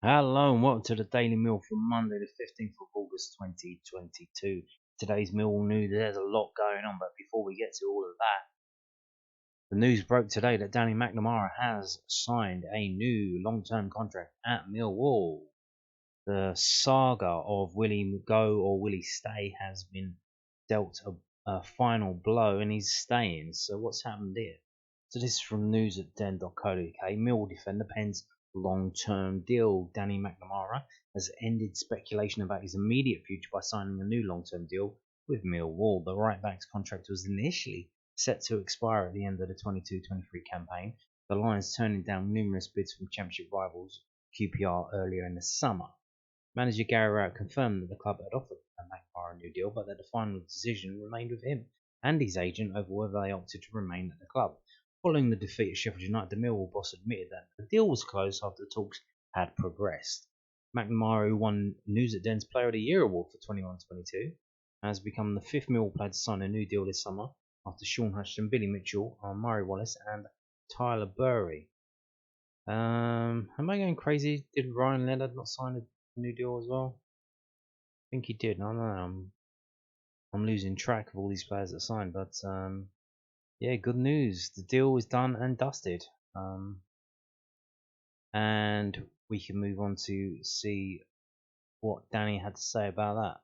Hello and welcome to the Daily Mill for Monday the 15th of August 2022. Today's Mill news, there's a lot going on, but before we get to all of that, the news broke today that Danny McNamara has signed a new long-term contract at Millwall. The saga of will he go or will he stay has been dealt a final blow and he's staying. So what's happened here? So this is from news at den.co.uk. Millwall defender pens long-term deal. Danny McNamara has ended speculation about his immediate future by signing a new long-term deal with Millwall. The right-back's contract was initially set to expire at the end of the 22-23 campaign. The Lions turning down numerous bids from Championship rivals QPR earlier in the summer. Manager Gary Rowett confirmed that the club had offered McNamara a new deal, but that the final decision remained with him and his agent over whether they opted to remain at the club. Following the defeat at Sheffield United, the Millwall boss admitted that the deal was closed after the talks had progressed. McNamara, who won News at Den's Player of the Year award for 21-22, has become the fifth Millwall player to sign a new deal this summer after Sean Hutchinson, Billy Mitchell, Murray Wallace and Tyler Burry. Am I going crazy? Did Ryan Leonard not sign a new deal as well? I think he did. I don't know. I'm losing track of all these players that signed, but yeah, good news. The deal is done and dusted. And we can move on to see what Danny had to say about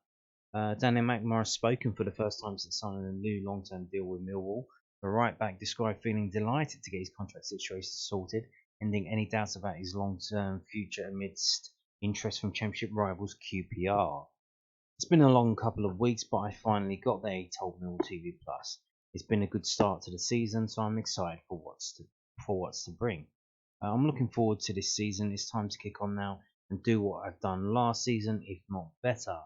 that. Danny McNamara has spoken for the first time since signing a new long-term deal with Millwall. The right-back described feeling delighted to get his contract situation sorted, ending any doubts about his long-term future amidst interest from Championship rivals QPR. It's been a long couple of weeks, but I finally got there, he told Millwall TV Plus. It's been a good start to the season, so I'm excited for what's to bring. I'm looking forward to this season. It's time to kick on now and do what I've done last season, if not better.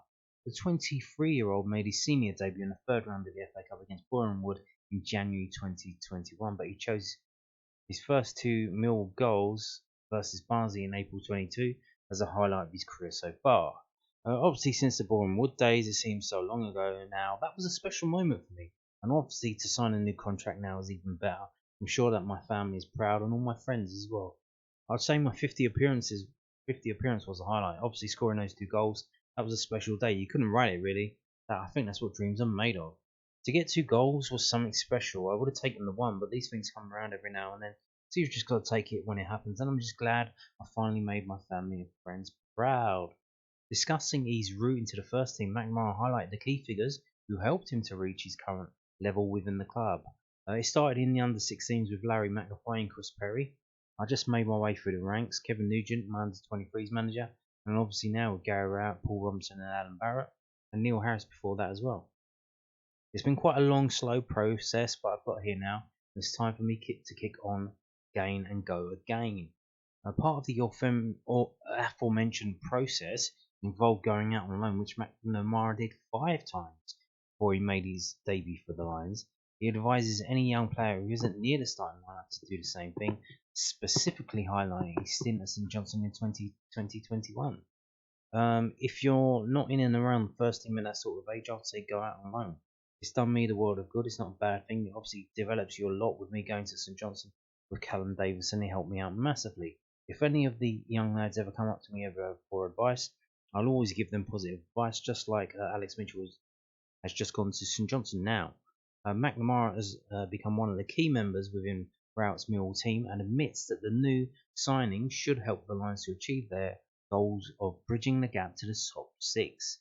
The 23-year-old made his senior debut in the third round of the FA Cup against Boreham Wood in January 2021, but he chose his first two Millwall goals versus Barnsley in April 22 as a highlight of his career so far. Obviously, since the Boreham Wood days, it seems so long ago now, that was a special moment for me. And obviously, to sign a new contract now is even better. I'm sure that my family is proud and all my friends as well. I'd say my 50 appearance was a highlight. Obviously, scoring those two goals, that was a special day. You couldn't write it really. I think that's what dreams are made of. To get two goals was something special. I would have taken the one, but these things come around every now and then. So you've just got to take it when it happens. And I'm just glad I finally made my family and friends proud. Discussing his route into the first team, McNamara highlighted the key figures who helped him to reach his current level within the club. It started in the under-16s with Larry McAvoy and Chris Perry. I just made my way through the ranks. Kevin Nugent, my under-23s manager, and obviously now with Gary Rowett, Paul Robinson and Alan Barrett, and Neil Harris before that as well. It's been quite a long, slow process, but I've got here now. It's time for me to kick on again and go again. Part of the aforementioned process involved going out on loan, which McNamara did 5 times before he made his debut for the Lions. He advises any young player who isn't near the starting lineup to do the same thing, specifically highlighting his stint at St Johnstone in 2021. If you're not in and around the first team at that sort of age, I'd say go out on loan. It's done me the world of good. It's not a bad thing. It obviously develops you a lot. With me going to St Johnstone with Callum Davison, he helped me out massively. If any of the young lads ever come up to me for advice, I'll always give them positive advice, just like Alex Mitchell has just gone to St Johnstone now. McNamara has become one of the key members within Rowett's Millwall team and admits that the new signing should help the Lions to achieve their goals of bridging the gap to the top 6.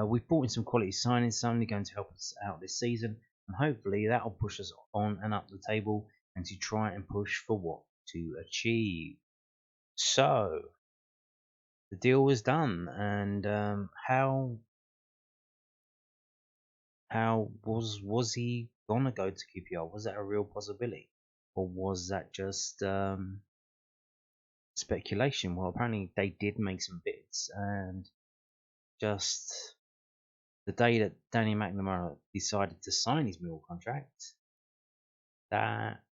We've brought in some quality signings, only going to help us out this season, and hopefully that will push us on and up the table and to try and push for what to achieve. So the deal was done, and how was he gonna go to QPR? Was that a real possibility, or was that just speculation? Well, apparently they did make some bids, and just the day that Danny McNamara decided to sign his Millwall contract, that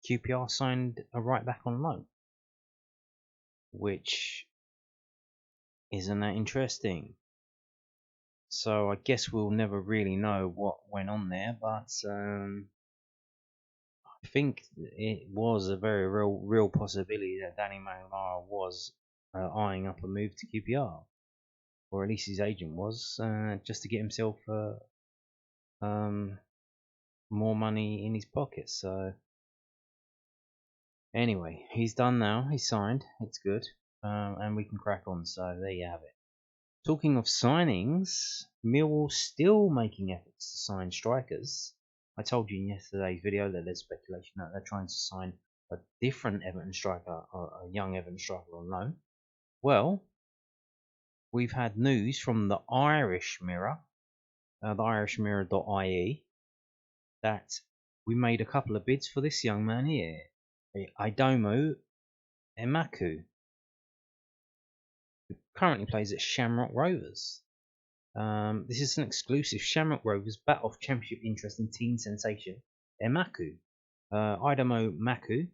QPR signed a right back on loan, which isn't that interesting. So I guess we'll never really know what went on there, but I think it was a very real possibility that Danny McNamara was eyeing up a move to QPR, or at least his agent was, just to get himself more money in his pocket. So anyway, he's done now. He's signed. It's good, and we can crack on. So there you have it. Talking of signings, Millwall still making efforts to sign strikers. I told you in yesterday's video that there's speculation that they're trying to sign a different Everton striker, or a young Everton striker on loan. Well, we've had news from the Irish Mirror, the irishmirror.ie, that we made a couple of bids for this young man here, Aidomo Emakhu, who currently plays at Shamrock Rovers. This is an exclusive. Shamrock Rovers bat off championship interest in teen sensation Emakhu. Aidomo Emakhu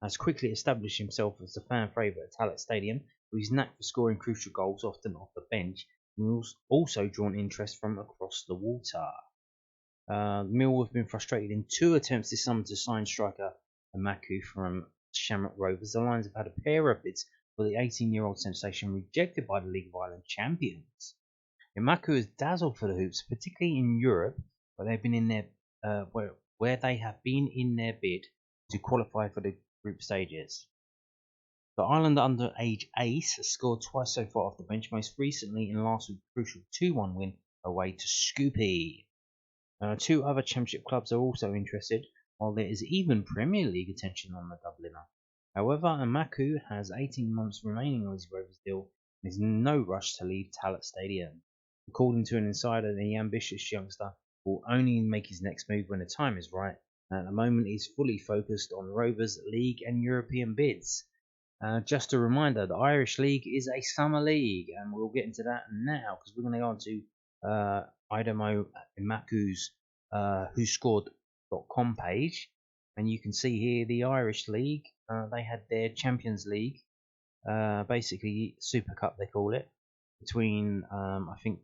has quickly established himself as a fan favourite at Tallaght Stadium, with his knack for scoring crucial goals, often off the bench, and also drawn interest from across the water. Millwall have been frustrated in 2 attempts this summer to sign striker Emakhu from Shamrock Rovers. The Lions have had a pair of bids for the 18-year-old sensation rejected by the League of Ireland champions. Emakhu has dazzled for the Hoops, particularly in Europe, where they've been in their where they have been in their bid to qualify for the group stages. The Ireland underage ace has scored twice so far off the bench, most recently in last week's crucial 2-1 win away to Scoopy. 2 other championship clubs are also interested, while there is even Premier League attention on the Dubliner. However, Emakhu has 18 months remaining on his Rovers deal and is in no rush to leave Tallaght Stadium. According to an insider, the ambitious youngster will only make his next move when the time is right, and at the moment he's fully focused on Rovers League and European bids. Just a reminder, the Irish League is a summer league, and we'll get into that now because we're going to go on to Aidomo Emakhu's whoscored.com page, and you can see here the Irish League. They had their Champions League, basically Super Cup they call it, between I think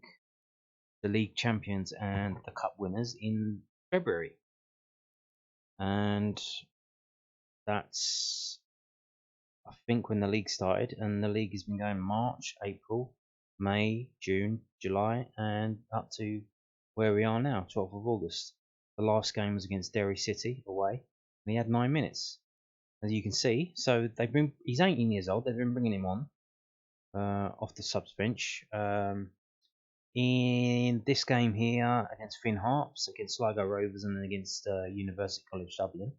the league champions and the cup winners in February, and that's I think when the league started, and the league has been going March, April, May, June, July, and up to where we are now, 12th of August. The last game was against Derry City away, and he had 9 minutes, as you can see. So he's 18 years old. They've been bringing him on off the subs bench. In this game here against Finn Harps, against Sligo Rovers, and then against University College Dublin,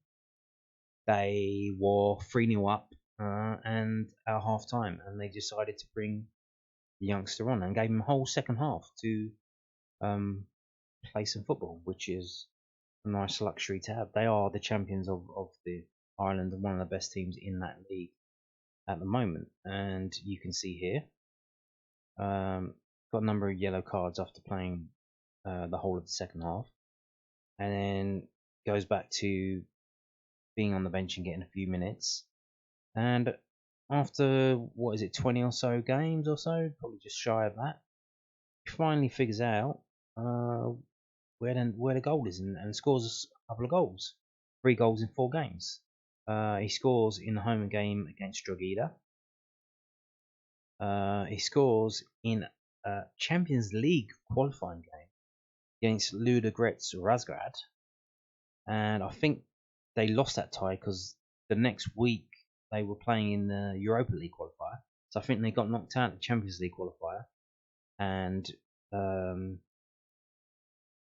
they were 3-0 up and at half time, and they decided to bring the youngster on and gave him a whole second half to play some football, which is a nice luxury to have. They are the champions of the Ireland and one of the best teams in that league at the moment, and you can see here got a number of yellow cards after playing the whole of the second half, and then goes back to being on the bench and getting a few minutes. And after 20 or so games or so, probably just shy of that, he finally figures out where the goal is and scores a couple of goals. 3 goals in 4 games. He scores in the home game against Drogheda. He scores in a Champions League qualifying game against Ludogorets Razgrad, and I think they lost that tie because the next week they were playing in the Europa League qualifier. So I think they got knocked out of the Champions League qualifier, and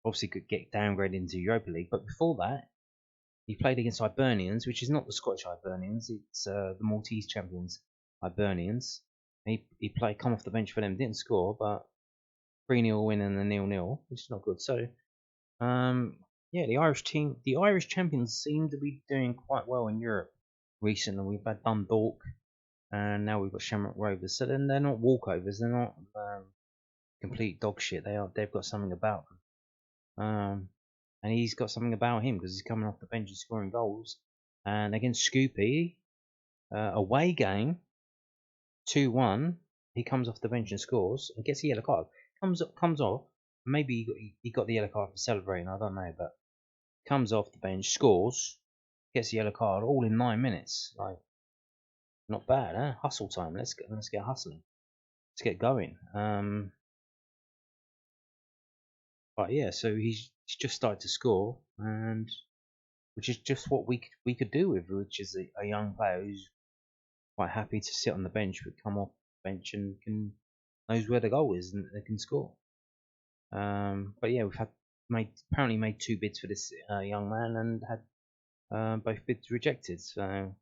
obviously could get downgraded into Europa League. But before that, he played against Hibernians, which is not the Scottish Hibernians, it's the Maltese champions Hibernians. He come off the bench for them, didn't score, but 3-0 win and a 0-0, which is not good. So, yeah, the Irish champions seem to be doing quite well in Europe recently. We've had Dundalk, and now we've got Shamrock Rovers. So then they're not walkovers, they're not complete dog shit. They've got something about them. And he's got something about him because he's coming off the bench and scoring goals. And against Scoopy, away game, 2-1, he comes off the bench and scores and gets a yellow card. Comes off. Maybe he got the yellow card for celebrating. I don't know, but comes off the bench, scores, gets a yellow card, all in 9 minutes. Like, Not bad, huh? Hustle time. Let's get hustling. Let's get going. But yeah, so he's just started to score, and which is just what we could do with, which is a young player who's quite happy to sit on the bench, but come off the bench and knows where the goal is and they can score. But yeah, we've apparently made 2 bids for this young man and had both bids rejected. So,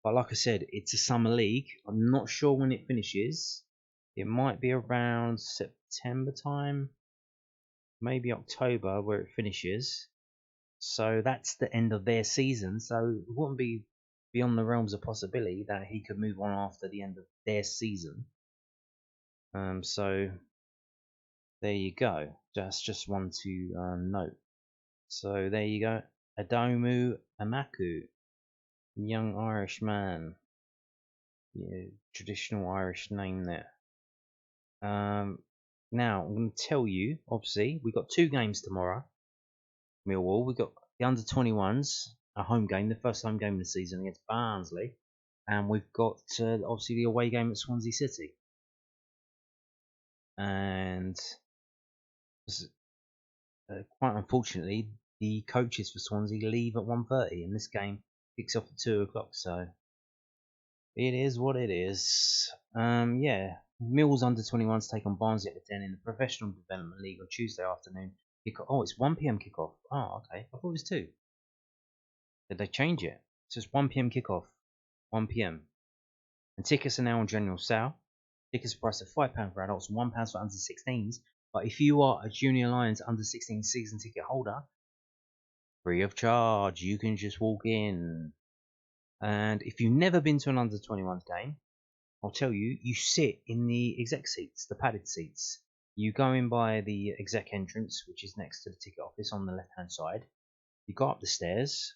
but like I said, it's a summer league. I'm not sure when it finishes. It might be around September time, maybe October, where it finishes. So that's the end of their season. So it wouldn't be beyond the realms of possibility that he could move on after the end of their season. So there you go. That's just one to note. So there you go. Aidomo Emakhu, young Irish man. Yeah, traditional Irish name there. Now I'm going to tell you. Obviously, we got 2 games tomorrow. Millwall. We got the under-21s, a home game, the first home game of the season against Barnsley, and we've got obviously the away game at Swansea City. And quite unfortunately, the coaches for Swansea leave at 1:30, and this game kicks off at 2 o'clock. So it is what it is. Yeah, Mill's under-21s take on Barnsley at 10 in the Professional Development League on Tuesday afternoon. Oh, it's 1 p.m. kickoff. Oh, okay. I thought it was 2. Did they change it? So it's 1 p.m. kickoff. 1 p.m. And tickets are now on general sale. Tickets are priced at £5 for adults, £1 for under 16s. But if you are a Junior Lions under 16 season ticket holder, free of charge, you can just walk in. And if you've never been to an under 21s game, I'll tell you, you sit in the exec seats, the padded seats. You go in by the exec entrance, which is next to the ticket office on the left hand side. You go up the stairs,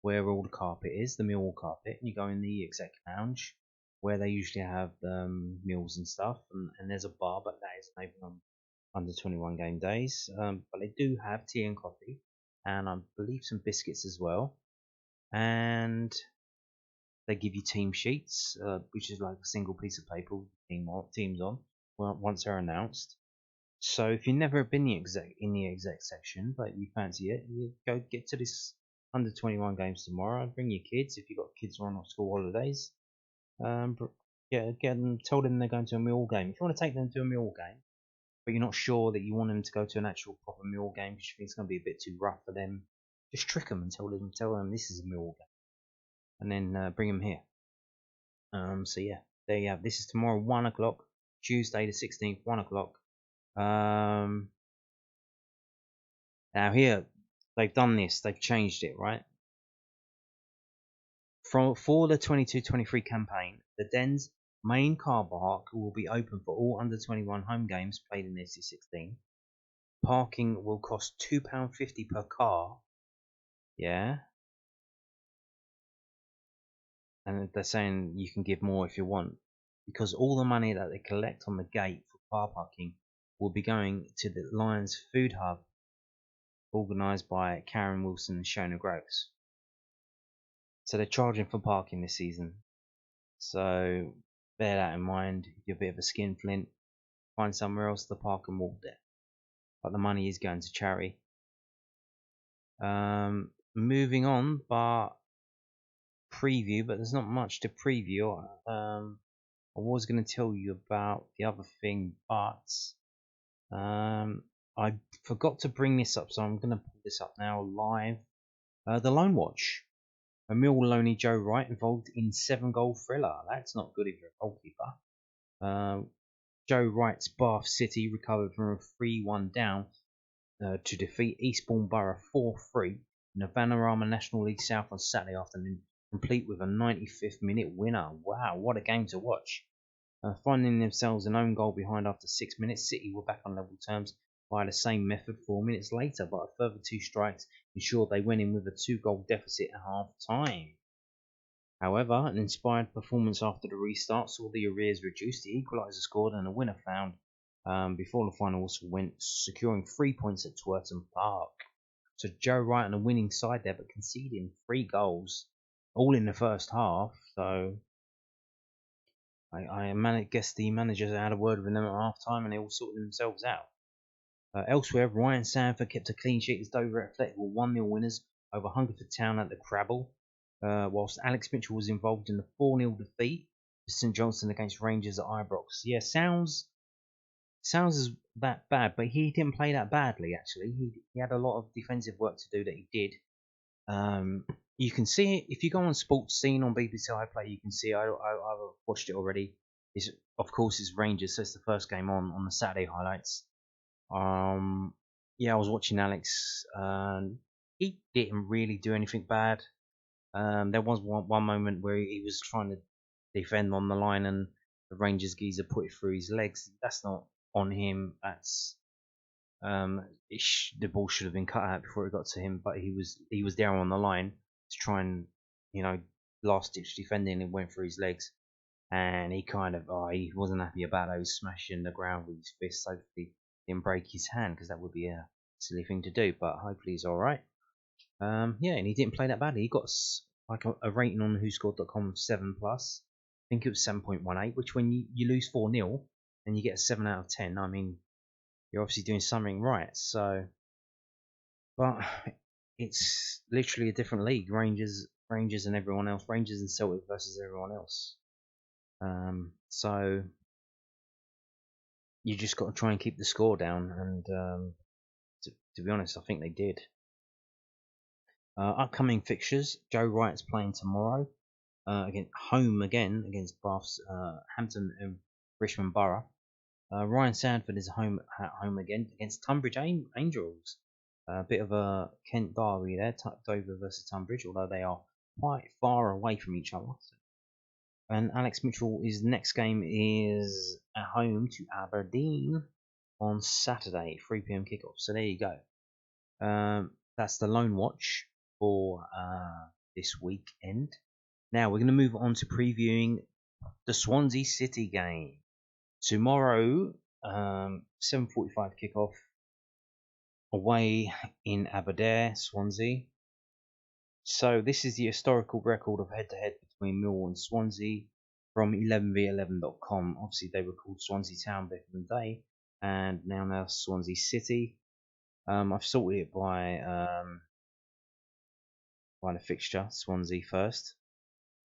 where all the carpet is, the Millwall carpet, and you go in the exec lounge where they usually have meals and stuff, and there's a bar, but that isn't open on under 21 game days. But they do have tea and coffee, and I believe some biscuits as well. And they give you team sheets, which is like a single piece of paper with teams on once they're announced. So if you've never been in the exec section, but you fancy it, you go get to this under 21 games tomorrow. Bring your kids if you've got kids who are on school holidays. Get them, tell them they're going to a Millwall game. If you want to take them to a Millwall game, but you're not sure that you want them to go to an actual proper Millwall game because you think it's going to be a bit too rough for them, just trick them and tell them this is a Millwall game, and then bring them here. So yeah, there you have. This is tomorrow, 1 o'clock, Tuesday the 16th, 1 o'clock. Now here, they've done this. They've changed it, right? For the 22-23 campaign, the Den's main car park will be open for all under-21 home games played in the SC16. Parking will cost £2.50 per car. Yeah. And they're saying you can give more if you want, because all the money that they collect on the gate for car parking will be going to the Lions Food Hub, organised by Karen Wilson and Shona Groves. So they're charging for parking this season. So bear that in mind. If you're a bit of a skinflint, find somewhere else to park and walk there. But the money is going to charity. Moving on, but there's not much to preview. I was going to tell you about the other thing, but I forgot to bring this up, so I'm going to pull this up now live. The Loan Watch. A Millwall loanee Joe Wright involved in 7-goal thriller. That's not good if you're a goalkeeper. Joe Wright's Bath City recovered from a 3-1 down to defeat Eastbourne Borough 4-3 in the Vanarama National League South on Saturday afternoon, complete with a 95th minute winner. Wow, what a game to watch. Finding themselves an own goal behind after 6 minutes, City were back on level terms by the same method 4 minutes later, but a further 2 strikes ensured they went in with a 2-goal deficit at half time. However, an inspired performance after the restart saw the arrears reduced, the equaliser scored and a winner found before the final whistle went, securing 3 points at Twerton Park. So Joe Wright on a winning side there, but conceding 3 goals, all in the first half. So I guess the managers had a word with them at half time and they all sorted themselves out. Elsewhere, Ryan Sanford kept a clean sheet as Dover Athletic were 1-0 winners over Hungerford Town at the Crabble, whilst Alex Mitchell was involved in the 4-0 defeat for St Johnstone against Rangers at Ibrox. Yeah, sounds as that bad, but he didn't play that badly actually. He had a lot of defensive work to do that he did. You can see it if you go on Sports Scene on BBC iPlayer. You can see I've watched it already. Of course it's Rangers, so it's the first game on the Saturday highlights. Yeah, I was watching Alex. He didn't really do anything bad. There was one moment where he was trying to defend on the line, and the Rangers geezer put it through his legs. That's not on him. That's the ball should have been cut out before it got to him, but he was there on the line to try and last ditch defending, and went through his legs, and he kind of he wasn't happy about it. He was smashing the ground with his fist. Hopefully he didn't break his hand, because that would be a silly thing to do, but hopefully he's all right. Yeah, and he didn't play that badly. He got like a rating on WhoScored.com of 7+. I think it was 7.18, which when you lose 4-0 and you get a 7 out of 10, I mean, you're obviously doing something right. So, but it's literally a different league. Rangers and everyone else. Rangers and Celtic versus everyone else. So you just got to try and keep the score down. And to be honest, I think they did. Upcoming fixtures: Joe Wright's playing tomorrow against Bath's Hampton and Richmond Borough. Ryan Sanford is at home again against Tunbridge Angels. A bit of a Kent derby there, Dover versus Tunbridge, although they are quite far away from each other. And Alex Mitchell, his next game is at home to Aberdeen on Saturday, 3 p.m. kickoff. So there you go. That's the loan watch for this weekend. Now we're going to move on to previewing the Swansea City game. Tomorrow, 7:45 kickoff away in Aberdeen, Swansea. So this is the historical record of head-to-head between Millwall and Swansea from 11v11.com. Obviously, they were called Swansea Town back in the day, and now Swansea City. I've sorted it by the fixture, Swansea first.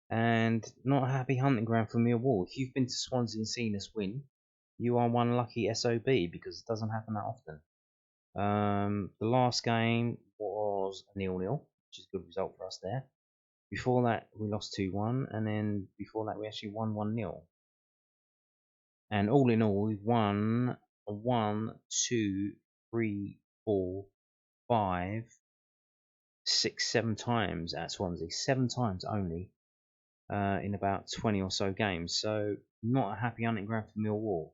And not a happy hunting ground for Millwall. If you've been to Swansea and seen us win, you are one lucky SOB, because it doesn't happen that often. The last game was a 0-0, which is a good result for us there. Before that, we lost 2-1, and then before that, we actually won 1-0. And all in all, we've won 1, 2, 3, 4, 5, 6, 7 times at Swansea. 7 times only in about 20 or so games. So not a happy hunting ground for Millwall.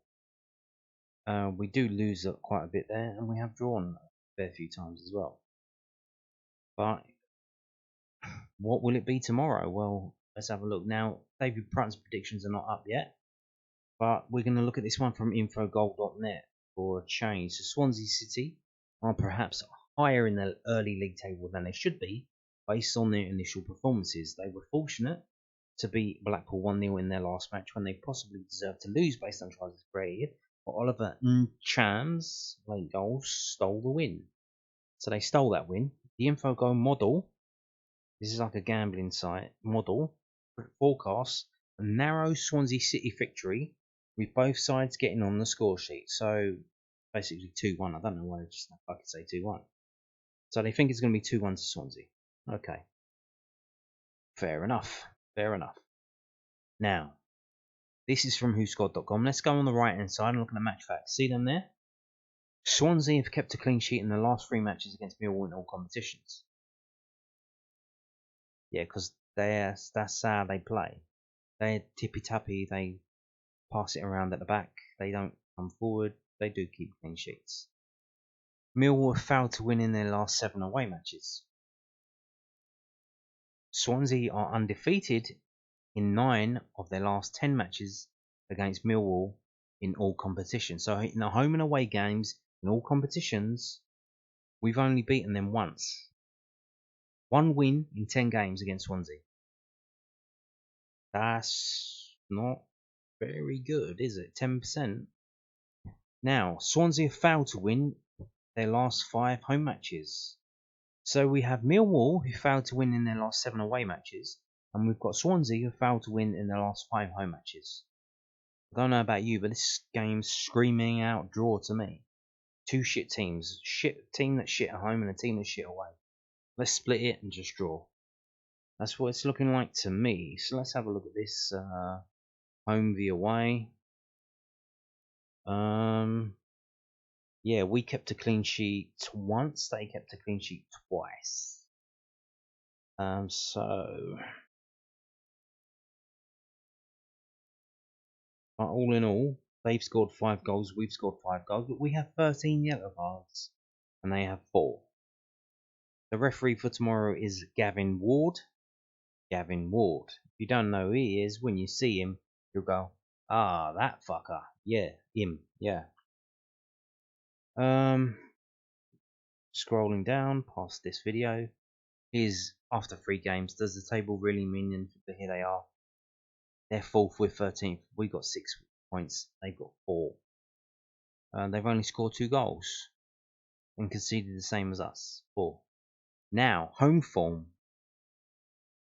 We do lose quite a bit there, and we have drawn a fair few times as well. But what will it be tomorrow? Well, let's have a look. Now, David Prutton's predictions are not up yet, but we're going to look at this one from infogol.net for a change. So Swansea City are perhaps higher in the early league table than they should be, based on their initial performances. They were fortunate to beat Blackpool 1-0 in their last match, when they possibly deserved to lose based on chances created, but Oliver Ncham's late goal stole the win. So they stole that win. The Infogol model, this is like a gambling site model, forecasts a narrow Swansea City victory, with both sides getting on the score sheet. So basically 2-1. I don't know why I could say 2-1. So they think it's going to be 2-1 to Swansea. Okay. Fair enough. Now, this is from WhoScored.com. Let's go on the right hand side and look at the match facts. See them there? Swansea have kept a clean sheet in the last 3 matches against Millwall in all competitions. Yeah, because that's how they play. They're tippy-tappy. They pass it around at the back. They don't come forward. They do keep clean sheets. Millwall have failed to win in their last 7 away matches. Swansea are undefeated in 9 of their last 10 matches against Millwall in all competitions. So in the home and away games in all competitions, we've only beaten them once. 1 win in 10 games against Swansea. That's not very good, is it? 10%. Now, Swansea have failed to win their last 5 home matches. So we have Millwall, who failed to win in their last 7 away matches, and we've got Swansea, who failed to win in their last 5 home matches. I don't know about you, but this game's screaming out draw to me. 2 shit teams. Team that's shit at home and a team that's shit away. Let's split it and just draw. That's what it's looking like to me. So let's have a look at this home v away. Yeah, we kept a clean sheet once. They kept a clean sheet twice. All in all, they've scored 5 goals, we've scored 5 goals, but we have 13 yellow cards, and they have 4. The referee for tomorrow is Gavin Ward. Gavin Ward. If you don't know who he is, when you see him, you'll go, ah, that fucker. Yeah, him. Yeah. Scrolling down past this video is after 3 games. Does the table really mean anything? Here they are. They're 4th with 13th. We got 6 points. They've got 4. They've only scored 2 goals and conceded the same as us. 4. Now, home form.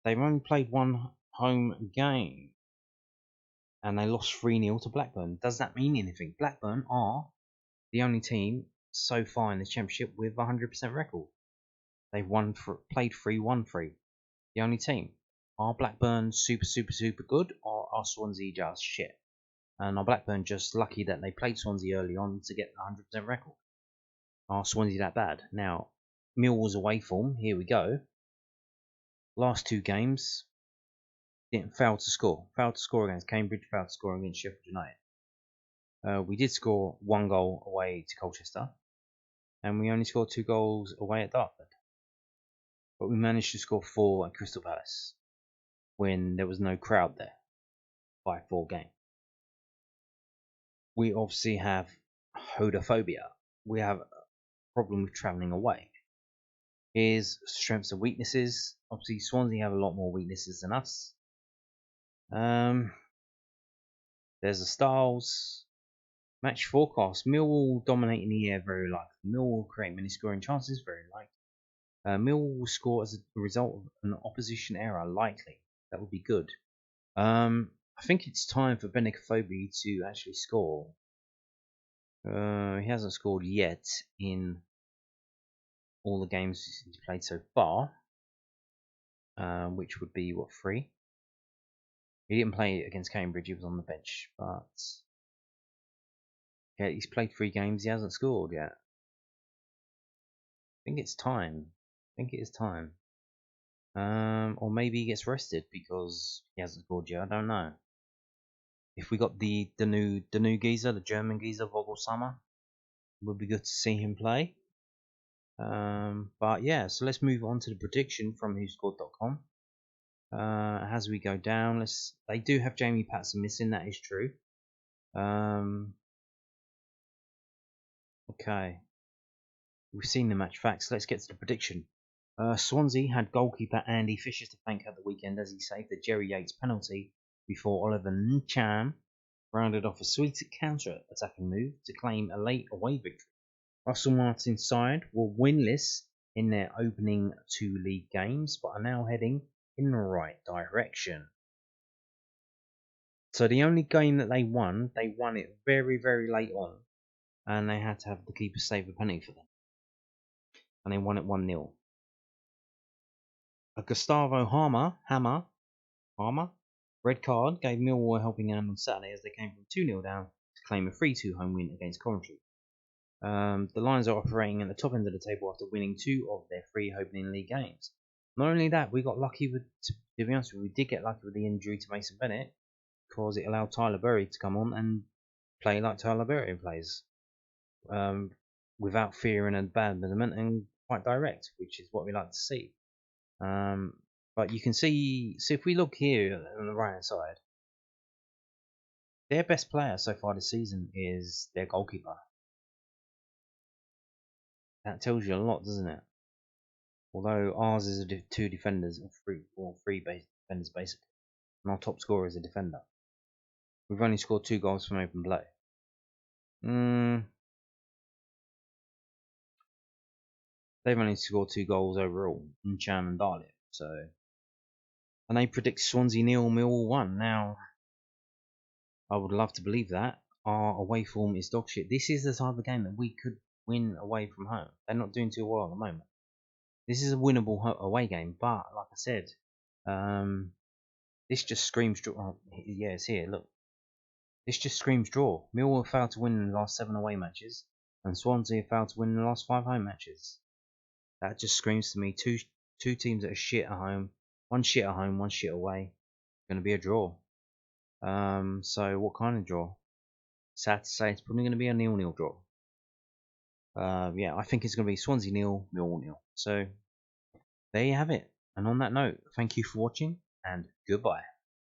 They've only played 1 home game and they lost 3-0 to Blackburn. Does that mean anything? Blackburn are the only team so far in the Championship with a 100% record. They've played 3, won 3. The only team. Are Blackburn super good, or are Swansea just shit? And are Blackburn just lucky that they played Swansea early on to get the 100% record? Are Swansea that bad? Now, Millwall's away form, here we go. Last 2 games, didn't fail to score. Failed to score against Cambridge, failed to score against Sheffield United. We did score 1 goal away to Colchester, and we only scored 2 goals away at Dartford. But we managed to score 4 at Crystal Palace when there was no crowd there by 4 games. We obviously have hodophobia. We have a problem with travelling away. Here's strengths and weaknesses. Obviously, Swansea have a lot more weaknesses than us. There's the styles. Match forecast. Millwall dominating the air, very likely. Millwall create many scoring chances, very likely. Millwall will score as a result of an opposition error, likely. That would be good. I think it's time for Emakhu to actually score. He hasn't scored yet in all the games he's played so far, which would be, 3? He didn't play against Cambridge, he was on the bench, but yeah, he's played 3 games, he hasn't scored yet. I think it's time. I think it is time. Or maybe he gets rested because he hasn't scored yet, I don't know. If we got the new geezer, the German geezer, Vogelsummer, it would be good to see him play. But yeah, so let's move on to the prediction from whoscored.com. As we go down, they do have Jamie Patson missing, that is true. Okay. We've seen the match facts, let's get to the prediction. Swansea had goalkeeper Andy Fisher to thank at the weekend as he saved the Jerry Yates penalty before Oliver Nchan rounded off a sweet counter-attacking move to claim a late away victory. Russell Martin's side were winless in their opening 2 league games, but are now heading in the right direction. So the only game that they won it very, very late on, and they had to have the keeper save a penalty for them. And they won it 1-0. A Gustavo Hammer, red card gave Millwall a helping hand on Saturday as they came from 2-0 down to claim a 3-2 home win against Coventry. The Lions are operating at the top end of the table after winning 2 of their 3 opening league games. Not only that, we got lucky to be honest with you, we did get lucky with the injury to Mason Bennett because it allowed Tyler Berry to come on and play like Tyler Berry plays, without fear and abandonment and quite direct, which is what we like to see. But you can see, so if we look here on the right hand side, their best player so far this season is their goalkeeper. That tells you a lot, doesn't it? Although ours is 2 defenders, or 3 defenders basically, and our top scorer is a defender. We've only scored 2 goals from open play. They've only scored 2 goals overall in Chan and Darlip. So, and they predict Swansea 0, Millwall 1. Now, I would love to believe that. Our away form is dog shit. This is the type of game that we could win away from home. They're not doing too well at the moment. This is a winnable away game, but like I said, this just screams draw. Oh, yeah, it's here. Look, this just screams draw. Millwall failed to win in the last 7 away matches, and Swansea failed to win in the last 5 home matches. That just screams to me two teams that are shit at home, one shit at home, one shit away. Going to be a draw. So what kind of draw? Sad to say, it's probably going to be a 0-0 draw. Yeah, I think it's going to be Swansea 0, Millwall 0. So there you have it. And on that note, thank you for watching, and goodbye.